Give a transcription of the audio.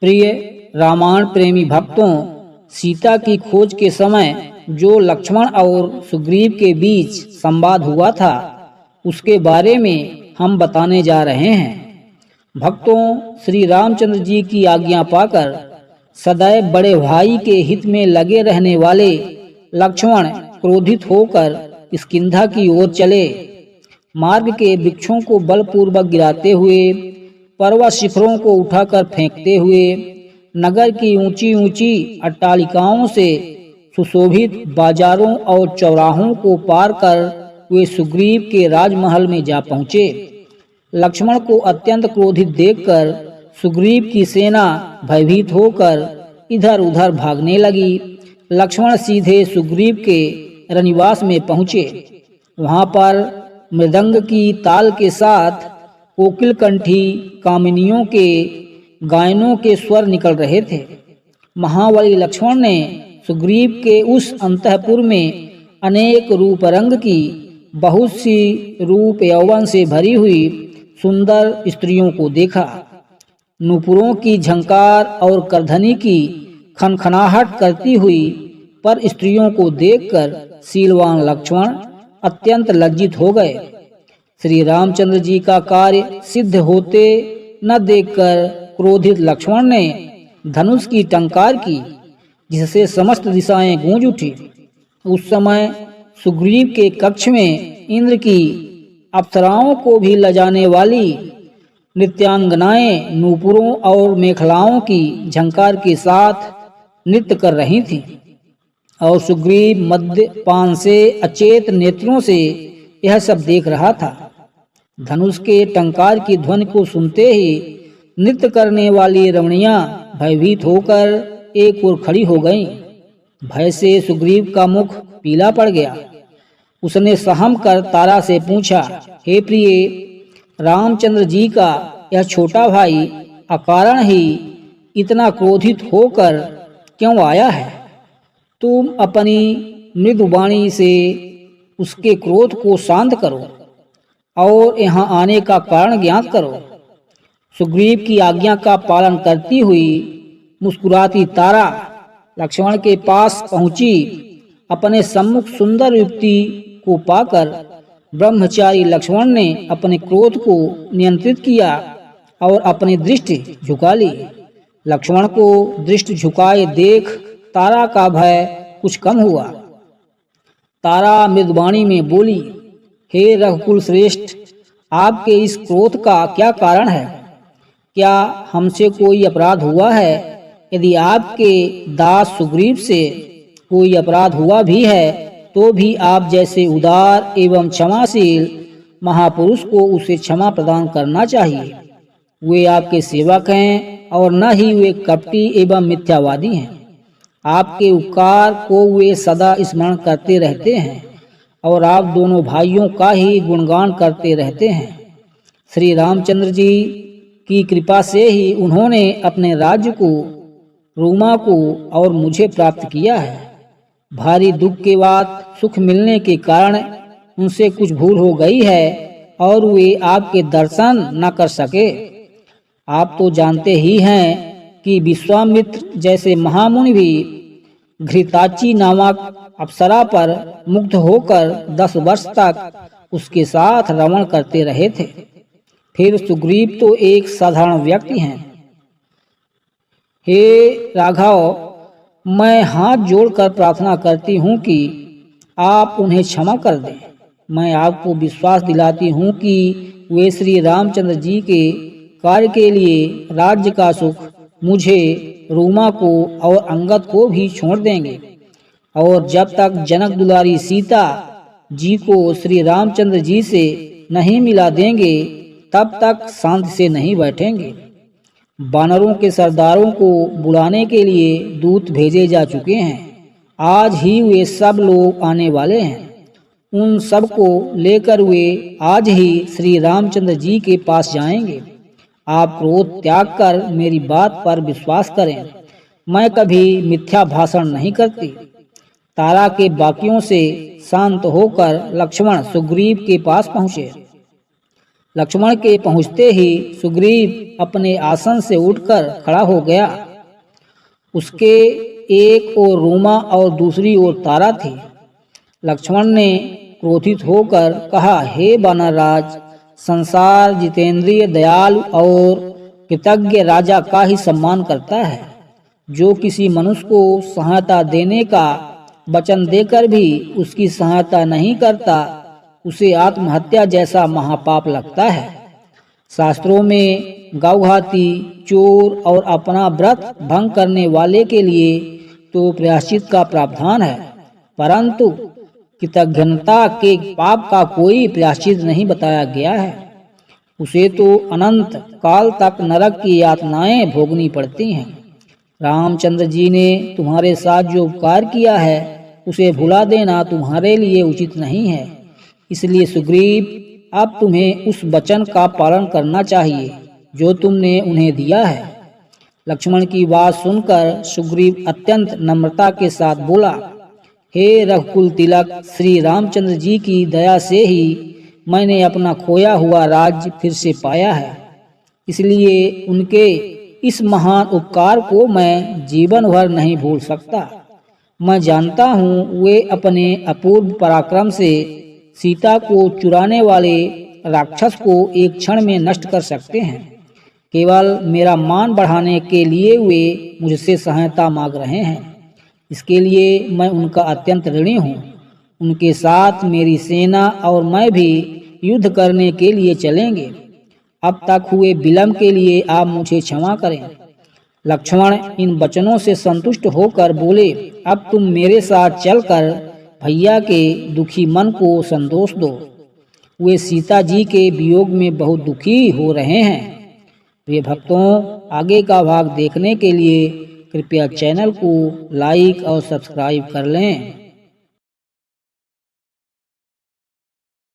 प्रिय रामायण प्रेमी भक्तों, सीता की खोज के समय जो लक्ष्मण और सुग्रीव के बीच संवाद हुआ था उसके बारे में हम बताने जा रहे हैं। भक्तों, श्री रामचंद्र जी की आज्ञा पाकर सदैव बड़े भाई के हित में लगे रहने वाले लक्ष्मण क्रोधित होकर किष्किंधा की ओर चले। मार्ग के वृक्षों को बलपूर्वक गिराते हुए, पर्वत शिखरों को उठाकर फेंकते हुए, नगर की ऊंची ऊंची अट्टालिकाओं से सुशोभित बाजारों और चौराहों को पार कर वे सुग्रीव के राजमहल में जा पहुँचे। लक्ष्मण को अत्यंत क्रोधित देखकर सुग्रीव की सेना भयभीत होकर इधर उधर भागने लगी। लक्ष्मण सीधे सुग्रीव के रनिवास में पहुँचे। वहाँ पर मृदंग की ताल के साथ कोकिल कंठी कामिनियों के गायनों के स्वर निकल रहे थे। महाबली लक्ष्मण ने सुग्रीव के उस अंतःपुर में अनेक रूप रंग की बहुत सी रूप यौवन से भरी हुई सुंदर स्त्रियों को देखा। नूपुरों की झंकार और करधनी की खनखनाहट करती हुई पर स्त्रियों को देखकर शीलवान लक्ष्मण अत्यंत लज्जित हो गए। श्री रामचंद्र जी का कार्य सिद्ध होते न देखकर क्रोधित लक्ष्मण ने धनुष की टंकार की, जिससे समस्त दिशाएं गूंज उठी। उस समय सुग्रीव के कक्ष में इंद्र की अप्सराओं को भी लजाने वाली नृत्यांगनाएं नूपुरों और मेखलाओं की झंकार के साथ नृत्य कर रही थीं, और सुग्रीव मद्यपान से अचेत नेत्रों से यह सब देख रहा था। धनुष के टंकार की ध्वनि को सुनते ही नृत्य करने वाली रमणियां भयभीत होकर एक ओर खड़ी हो गईं। भय से सुग्रीव का मुख पीला पड़ गया। उसने सहम कर तारा से पूछा, हे प्रिय, रामचंद्र जी का यह छोटा भाई अकारण ही इतना क्रोधित होकर क्यों आया है? तुम अपनी मृदु वाणी से उसके क्रोध को शांत करो और यहाँ आने का कारण ज्ञात करो। सुग्रीव की आज्ञा का पालन करती हुई मुस्कुराती तारा लक्ष्मण के पास पहुंची। अपने सम्मुख सुंदर युवती को पाकर ब्रह्मचारी लक्ष्मण ने अपने क्रोध को नियंत्रित किया और अपनी दृष्टि झुका ली। लक्ष्मण को दृष्टि झुकाए देख तारा का भय कुछ कम हुआ। तारा मृदुवाणी में बोली, हे रघुकुल श्रेष्ठ, आपके इस क्रोध का क्या कारण है? क्या हमसे कोई अपराध हुआ है? यदि आपके दास सुग्रीव से कोई अपराध हुआ भी है तो भी आप जैसे उदार एवं क्षमाशील महापुरुष को उसे क्षमा प्रदान करना चाहिए। वे आपके सेवक हैं और न ही वे कपटी एवं मिथ्यावादी हैं। आपके उपकार को वे सदा स्मरण करते रहते हैं और आप दोनों भाइयों का ही गुणगान करते रहते हैं। श्री रामचंद्र जी की कृपा से ही उन्होंने अपने राज्य को, रूमा को और मुझे प्राप्त किया है। भारी दुख के बाद सुख मिलने के कारण उनसे कुछ भूल हो गई है और वे आपके दर्शन न कर सके। आप तो जानते ही हैं कि विश्वामित्र जैसे महामुनि भी घृताची नामक अप्सरा पर मुग्ध होकर 10 वर्ष तक उसके साथ रमण करते रहे थे। फिर सुग्रीव तो एक साधारण व्यक्ति हैं। हे राघव, मैं हाथ जोड़कर प्रार्थना करती हूँ कि आप उन्हें क्षमा कर दें। मैं आपको विश्वास दिलाती हूँ कि वे श्री रामचंद्र जी के कार्य के लिए राज्य का सुख मुझे, रूमा को और अंगद को भी छोड़ देंगे, और जब तक जनक दुलारी सीता जी को श्री रामचंद्र जी से नहीं मिला देंगे तब तक शांति से नहीं बैठेंगे। वानरों के सरदारों को बुलाने के लिए दूत भेजे जा चुके हैं। आज ही वे सब लोग आने वाले हैं। उन सब को लेकर वे आज ही श्री रामचंद्र जी के पास जाएंगे। आप क्रोध त्याग कर मेरी बात पर विश्वास करें। मैं कभी मिथ्या भाषण नहीं करती। तारा के वाक्यों से शांत होकर लक्ष्मण सुग्रीव के पास पहुँचे। लक्ष्मण के पहुँचते ही सुग्रीव अपने आसन से उठकर खड़ा हो गया। उसके एक ओर रोमा और दूसरी ओर तारा थी। लक्ष्मण ने क्रोधित होकर कहा, हे वानरराज, संसार जितेंद्रिय, दयालु और कृतज्ञ राजा का ही सम्मान करता है। जो किसी मनुष्य को सहायता देने का वचन देकर भी उसकी सहायता नहीं करता, उसे आत्महत्या जैसा महापाप लगता है। शास्त्रों में गौघाती, चोर और अपना व्रत भंग करने वाले के लिए तो प्रायश्चित का प्रावधान है, परंतु कृतघ्नता के पाप का कोई प्रायश्चित नहीं बताया गया है। उसे तो अनंत काल तक नरक की यातनाएं भोगनी पड़ती हैं। रामचंद्र जी ने तुम्हारे साथ जो उपकार किया है उसे भुला देना तुम्हारे लिए उचित नहीं है। इसलिए सुग्रीव, अब तुम्हें उस वचन का पालन करना चाहिए जो तुमने उन्हें दिया है। लक्ष्मण की बात सुनकर सुग्रीव अत्यंत नम्रता के साथ बोला, हे रघुकुल तिलक, श्री रामचंद्र जी की दया से ही मैंने अपना खोया हुआ राज्य फिर से पाया है। इसलिए उनके इस महान उपकार को मैं जीवन भर नहीं भूल सकता। मैं जानता हूँ वे अपने अपूर्व पराक्रम से सीता को चुराने वाले राक्षस को एक क्षण में नष्ट कर सकते हैं। केवल मेरा मान बढ़ाने के लिए वे मुझसे सहायता मांग रहे हैं। इसके लिए मैं उनका अत्यंत ऋणी हूँ। उनके साथ मेरी सेना और मैं भी युद्ध करने के लिए चलेंगे। अब तक हुए विलंब के लिए आप मुझे क्षमा करें। लक्ष्मण इन वचनों से संतुष्ट होकर बोले, अब तुम मेरे साथ चलकर भैया के दुखी मन को संतोष दो। वे सीता जी के वियोग में बहुत दुखी हो रहे हैं। वे भक्तों, आगे का भाग देखने के लिए कृपया चैनल को लाइक और सब्सक्राइब कर लें।